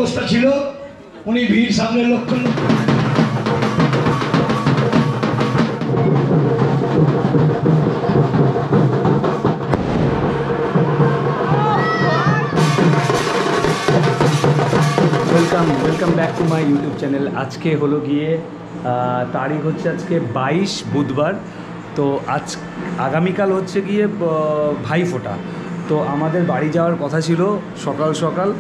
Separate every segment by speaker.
Speaker 1: অবস্থা ছিল, উনি ভিড় সামনে লক্ষ্য
Speaker 2: welcome back to my YouTube channel. আজকে হলো গিয়ে তারিখ হচ্ছে আজকে 22 বুধবার। তো আগামীকাল হচ্ছে গিয়ে ভাইফোঁটা। তো আমাদের বাড়ি যাওয়ার কথা ছিল সকাল সকাল,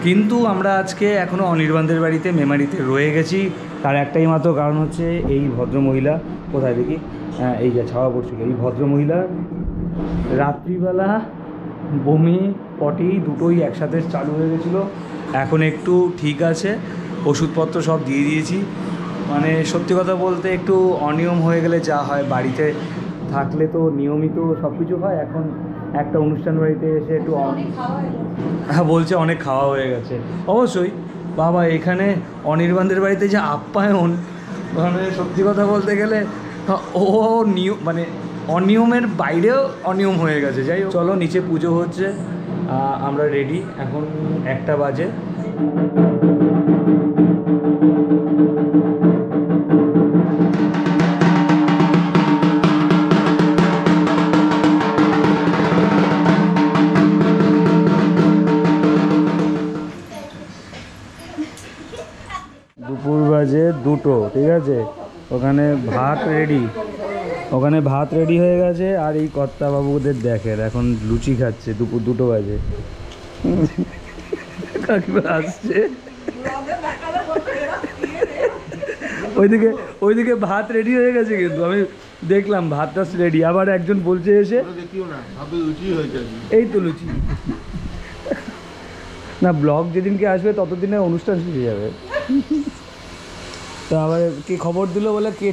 Speaker 2: কিন্তু আমরা আজকে এখনও অনির্বাণদের বাড়িতে মেমারিতে রয়ে গেছি। তার একটাই মাত্র কারণ হচ্ছে এই ভদ্রমহিলা, কোথায় দেখি, এই যে ছাওয়া পড়ছিল, এই ভদ্রমহিলা রাত্রিবেলা বমি পটি দুটোই একসাথে চালু হয়ে গেছিলো। এখন একটু ঠিক আছে, ওষুধপত্র সব দিয়ে দিয়েছি। মানে সত্যি কথা বলতে একটু অনিয়ম হয়ে গেলে যা হয়, বাড়িতে থাকলে তো নিয়মিত সব কিছু হয়, এখন একটা অনুষ্ঠান বাড়িতে এসে একটু হ্যাঁ বলছে অনেক খাওয়া হয়ে গেছে। অবশ্যই বাবা, এখানে অনির্বাণদের বাড়িতে যে আপ্যায়ন, মানে সত্যি কথা বলতে গেলে ও নিয়ম, মানে অনিয়মের বাইরেও অনিয়ম হয়ে গেছে। যাই হোক, চলো নিচে পুজো হচ্ছে, আমরা রেডি। এখন 1টা বাজে। দুপুর বাজে 2টো, ঠিক আছে। ওখানে ভাত রেডি হয়ে গেছে। আর এই কর্তাবাবুদের দেখেন এখন লুচি খাচ্ছে, দুপুর 2টো বাজে। কাকিমা আসছে, ওইদিকে ভাত রেডি হয়ে গেছে, কিন্তু আমি দেখলাম ভাতটা রেডি। আবার একজন বলছে এসে এই তো লুচি না, ব্লগ যেদিনকে আসবে ততদিনে অনুষ্ঠান শিখে যাবে। তা আবার কে খবর দিল বলে কে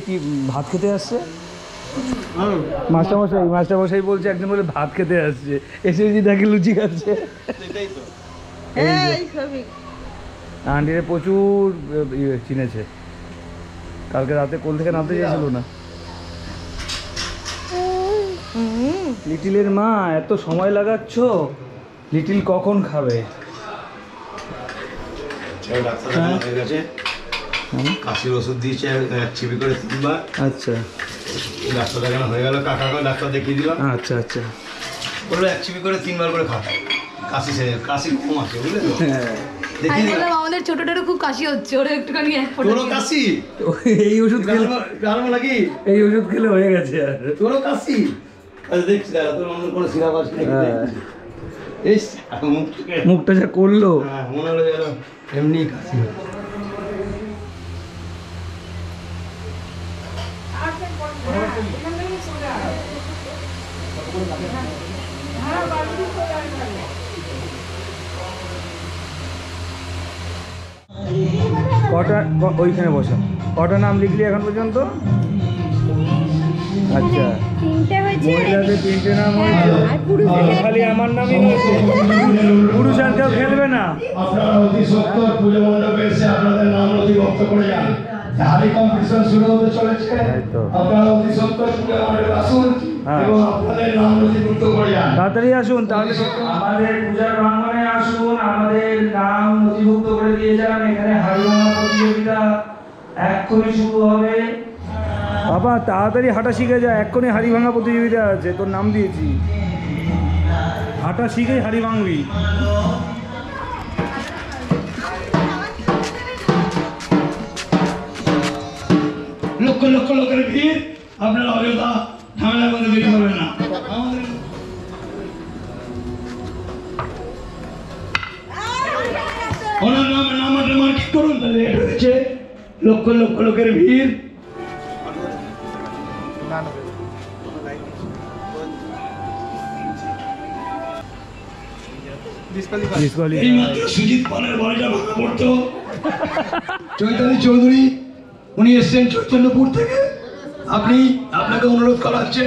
Speaker 2: ভাত খেতে আসছে? মাস্টারমশাই বলছে একজন বলে ভাত খেতে আসছে, এসে যদি দেখে লুচি খাচ্ছে। আন্টিরে প্রচুর চিনেছে, কালকে রাতে কোল থেকে নামতে চাইছিল না। লিটিলের মা, এত সময় লাগাচ্ছ, লিটিল কখন খাবে?
Speaker 1: কাশির ওষুধ দিয়েছে 1 চিবি করে 3বার।
Speaker 2: আচ্ছা,
Speaker 1: ডাক্তার দেখানো হয়ে গেল, কাকাকে ডাক্তার দেখিয়ে দিলাম।
Speaker 2: আচ্ছা আচ্ছা,
Speaker 1: বললো 1 চিবি করে 3বার করে খাওয়া, কাশি কম আছে, বুঝলে তো।
Speaker 3: আমাদের ছোটটারও খুব কাশি হচ্ছে, ওরা একটুখানি
Speaker 1: তোরও কাশি,
Speaker 2: এই ওষুধ খেলে
Speaker 1: নাকি?
Speaker 2: এই ওষুধ খেলে হয়ে গেছে। আর
Speaker 1: তোরও কাশি? আচ্ছা দেখছি, তোর অন্য কোনো সিরাপ আছে নাকি? এই
Speaker 2: মুখটা যা করলো,
Speaker 1: মনে হলো যেন এমনি কাশি।
Speaker 2: কটা ওইখানে বসো, কটা নাম লিখলি এখন পর্যন্ত? আচ্ছা, মহিলাদের 3টে নাম হয়েছে, খালি আমার নামই হয়েছে। পুরুষ আর কেউ খেলবে না।
Speaker 1: আপনারা অতি সত্তর পুজো মণ্ডপে এসে আপনাদের নাম নথিভুক্ত করে যান। হাড়ি কম্পিটিশন শুরু হতে চলেছে, আপনারা অতি সত্তর পুজো মণ্ডপে আসুন এবং আপনাদের নাম নথিভুক্ত করে যান।
Speaker 2: তাড়াতাড়ি আসুন, তাহলে আমাদের পূজার প্রাঙ্গণে আসুন, আমাদের নাম নথিভুক্ত করে দিয়ে যান। এখানে হাড়ি ভাঙা প্রতিযোগিতা এক্ষুনি শুরু হবে। বাবা তাড়াতাড়ি হাঁটা শিখে যায়, এক্ষুনি হাড়ি ভাঙা প্রতিযোগিতা আছে, তোর নাম দিয়েছি। হাঁটা শিখেই হাড়ি ভাঙবি।
Speaker 1: লক্ষ লক্ষ লোকের ভিড়, আপনারা অযথা ঝামেলার মধ্যে দেরি করবেন না। ওনার নামটা মার্কিং করুন, তাহলে এটা হচ্ছে লক্ষ লক্ষ লোকের ভিড়। সুজিত পালের বাড়িটা ভাঙা পড়তো। চৈতালি চৌধুরী উনি এসছেন চৈতন্যপুর থেকে। আপনাকে অনুরোধ করা হচ্ছে,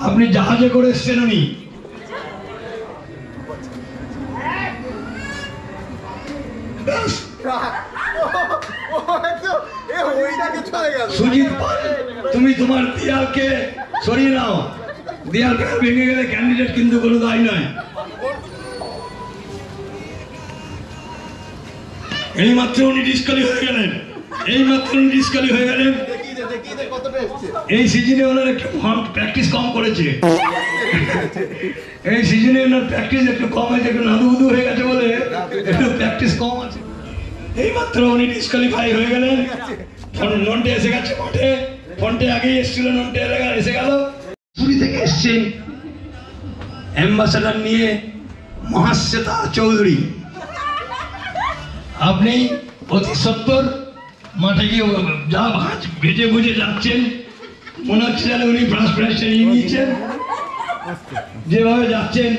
Speaker 1: আপনি জাহাজে করে এসছেন। উনি সুজিত পাল, তুমি তোমার দেয়ালকে সরিয়ে নাও। দেয়াল ভেঙে গেলে ক্যান্ডিডেট কিন্তু কোনো দায় নয়। এই মাত্র উনি ডিসকালি হয়ে গেলেন, এই মাত্র উনি ডিসকালি হয়ে গেলেন। এই সিজনে ওনার একটু প্র্যাকটিস কম করেছে, এই সিজনে ওনার প্র্যাকটিস একটু কম হয়েছে, একটু নাদুবুদু হয়ে গেছে বলে একটু প্র্যাকটিস কম আছে। এই মাত্র উনি ডিসকালিফাই হয়ে গেলেন। নন্টে এসে গেছে মাঠে, ফন্টে আগেই এসেছিল, নন্টে এসে গেল। পুরী থেকে এসছেন অ্যাম্বাসাডার নিয়ে মহাশ্বেতা চৌধুরী। আপনি অতি সত্তর মাঠে গিয়ে যা ভাঁজ ভেজে ভুজে যাচ্ছেন, মনে হচ্ছে যেন উনি ব্রাশ নিয়ে নিয়েছেন, যেভাবে যাচ্ছেন।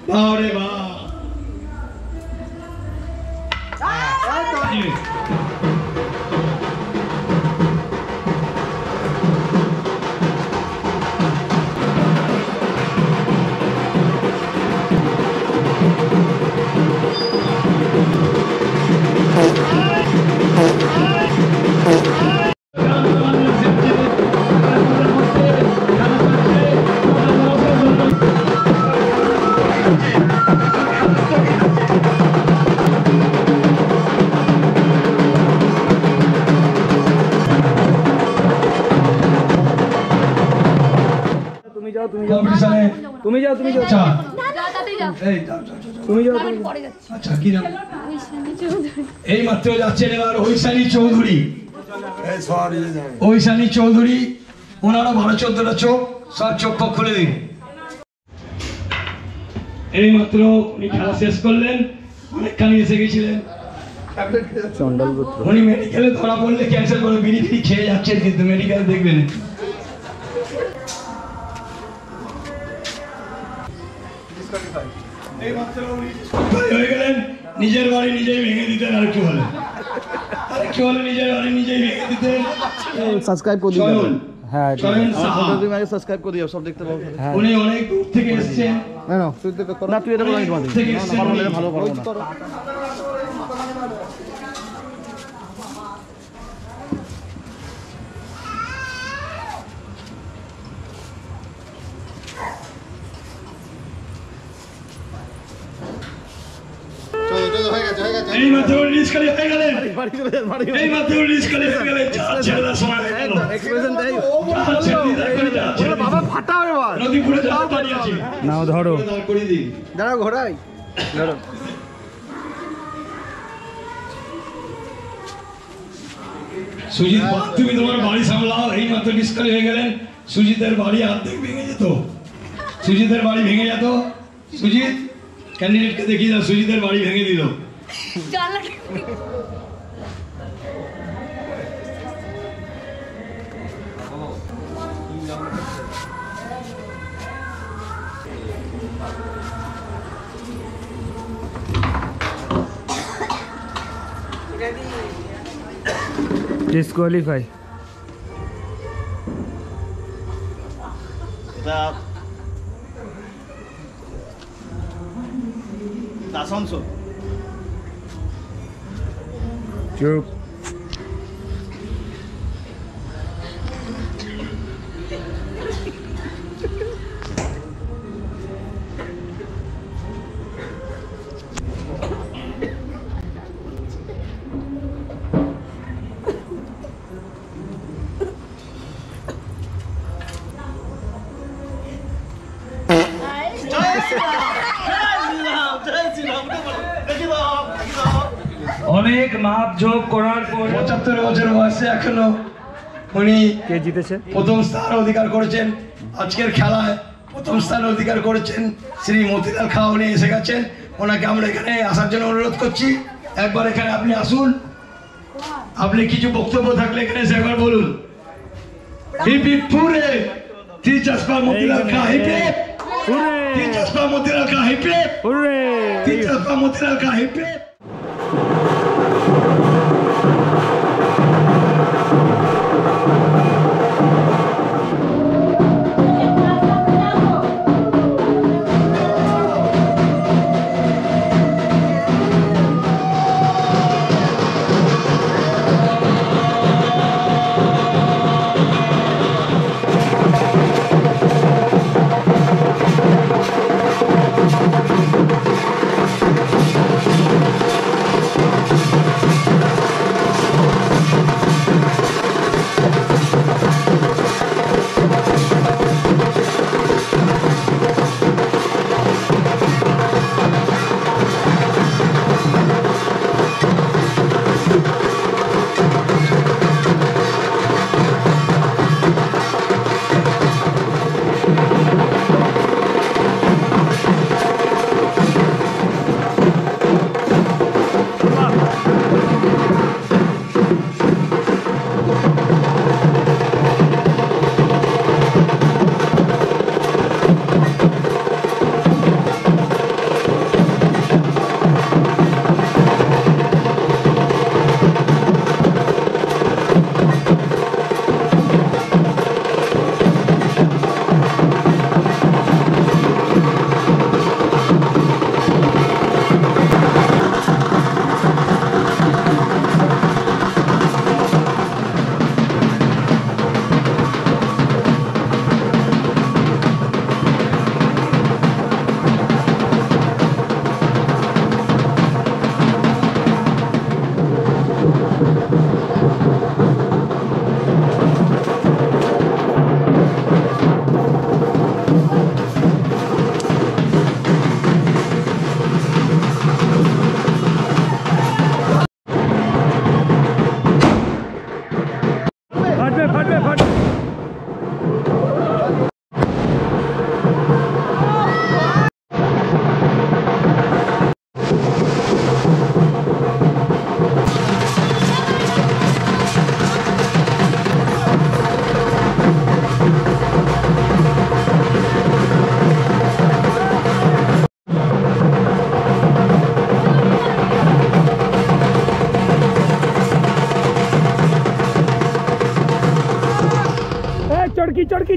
Speaker 1: বারে বা
Speaker 2: তুমি যাও
Speaker 1: আচ্ছা
Speaker 3: আচ্ছা
Speaker 1: কি নাম? এই মাত্র যাচ্ছেন এবার ঐশানী চৌধুরী। ঐশানী চৌধুরী, ওনারও 12-14টা চোখ, সব চোখ খুলে দিন। এই মাত্র উনি খেলা শেষ করলেন, অনেকখানি এসে গেছিলেন। উনি মেডিকেলে ধরা পড়লে ক্যান্সার করে বিড়ি ফিড়ি খেয়ে যাচ্ছেন, কিন্তু মেডিকেল দেখবেন। হয়ে গেলেন, নিজের বাড়ি নিজেই ভেঙে দিতেন। আরেকটু হলে নিজের বাড়ি নিজেই ভেঙে দিতেন।
Speaker 4: সাবস্ক্রাইব করে দিন।
Speaker 2: হ্যাঁ
Speaker 4: সাবস্ক্রাইব করে দিও, সব দেখতে পাবো।
Speaker 1: উনি অনেক দূর থেকে এসেছেন।
Speaker 4: না তুই এটা বলো, আমি তোমাদের ভালো পারবো না।
Speaker 1: এই মাত্র ডিসকালি হয়ে গেলেন, এই মাত্র ডিসকালি হয়ে গেলেন। ছেলেদার সময়
Speaker 4: বাবা ফাটা এবার
Speaker 1: নদীপুরে দাঁড়িয়ে আছে।
Speaker 2: নাও ধরো,
Speaker 4: দাঁড়াও ঘোড়াই ধরো।
Speaker 1: সুজিত, তুমি তোমার বাড়ি সামলাও। এই মাত্র ডিসকালি হয়ে গেলেন। সুজিতের বাড়ি অর্ধেক ভেঙে যেত, সুজিতের বাড়ি ভেঙে যেত। সুজিত ক্যান্ডিডেটকে দেখিয়ে দাও, সুজিতের বাড়ি ভেঙে দিল।
Speaker 2: ডিসকোয়ালিফাই।
Speaker 4: আসানসোল
Speaker 2: চুপ। অনেক মাপ ঝোপ করার পর
Speaker 1: 75 বছর বয়সে এখনো উনি
Speaker 2: কে জিতেছে?
Speaker 1: প্রথম স্থান অধিকার করেছেন। আজকের খেলায় প্রথম স্থান অধিকার করেছেন শ্রী মতিলাল খাঁ। উনি এসে গেছেন, ওনাকে আমরা এখানে আসার জন্য অনুরোধ করছি। একবার এখানে আপনি আসুন, আপনি কিছু বক্তব্য থাকলে এখানে এসে একবার বলুন। Hip hip hurray, teachers for Motilal Khan. Hip hip hurray, teachers for Motilal Khan. Hip hip
Speaker 2: hurray,
Speaker 1: teachers for Motilal Khan. Hip hip.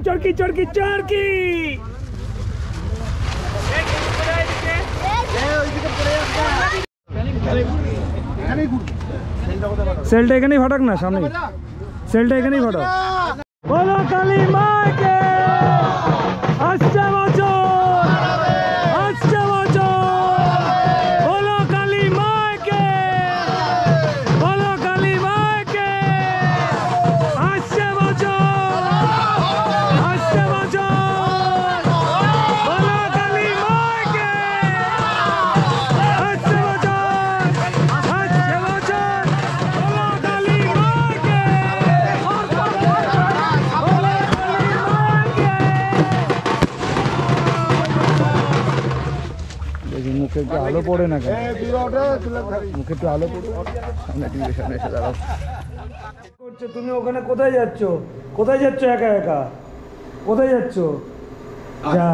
Speaker 2: চরকি চরকি চরকি চরকি। সেলটা এখানেই ফাটাক না, সামনে সেলটা এখানেই ফাটাক। বলো কালী মাকে আসছে বছর, আসছে বছর। বলো কালী মাকে, বলো কালী মাকে আসছে বছর, আসছে বছর। বলো কালী মাকে আসছে বছর, আসছে বছর। বলো কালী মাকে, বলো কালী মাকে। দেখি মুখে একটু আলো পড়ে না কেন, মুখে একটু আলো পড়ে। সামনে টিভির সামনে এসে দাঁড়াও। করছো তুমি ওখানে? কোথায় যাচ্ছ? কোথায় যাচ্ছ একা একা? কোথায় যাচ্ছ? যা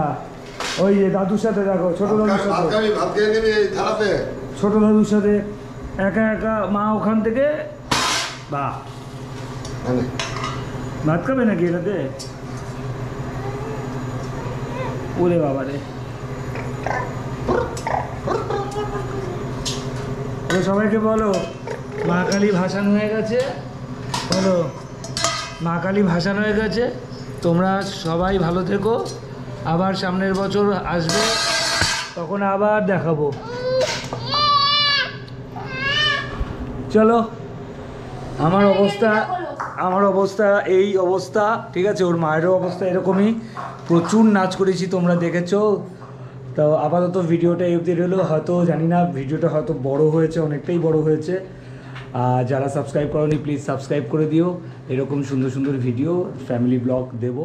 Speaker 2: ওই যে দাদুর সাথে দেখো, ছোট দাদুর সাথে, ছোট দাদুর সাথে একা একা মা ওখান থেকে। বাহ, ভাত খাবে নাকি এটাতে? ওরে বাবা রে। সবাইকে বলো মা কালী ভাসান হয়ে গেছে, বলো মা কালী ভাসান হয়ে গেছে। তোমরা সবাই ভালো থেকো, আবার সামনের বছর আসবে, তখন আবার দেখাবো। চলো, আমার অবস্থা এই অবস্থা, ঠিক আছে? ওর মায়েরও অবস্থা এরকমই। প্রচুর নাচ করেছি, তোমরা দেখেছো। তো আপাতত ভিডিওটা এই অবধি রইলো। হয়তো জানি না, ভিডিওটা হয়তো বড় হয়েছে, অনেকটাই বড় হয়েছে। আর যারা সাবস্ক্রাইব করোনি প্লিজ সাবস্ক্রাইব করে দিও। এরকম সুন্দর সুন্দর ভিডিও ফ্যামিলি ব্লগ দেবো।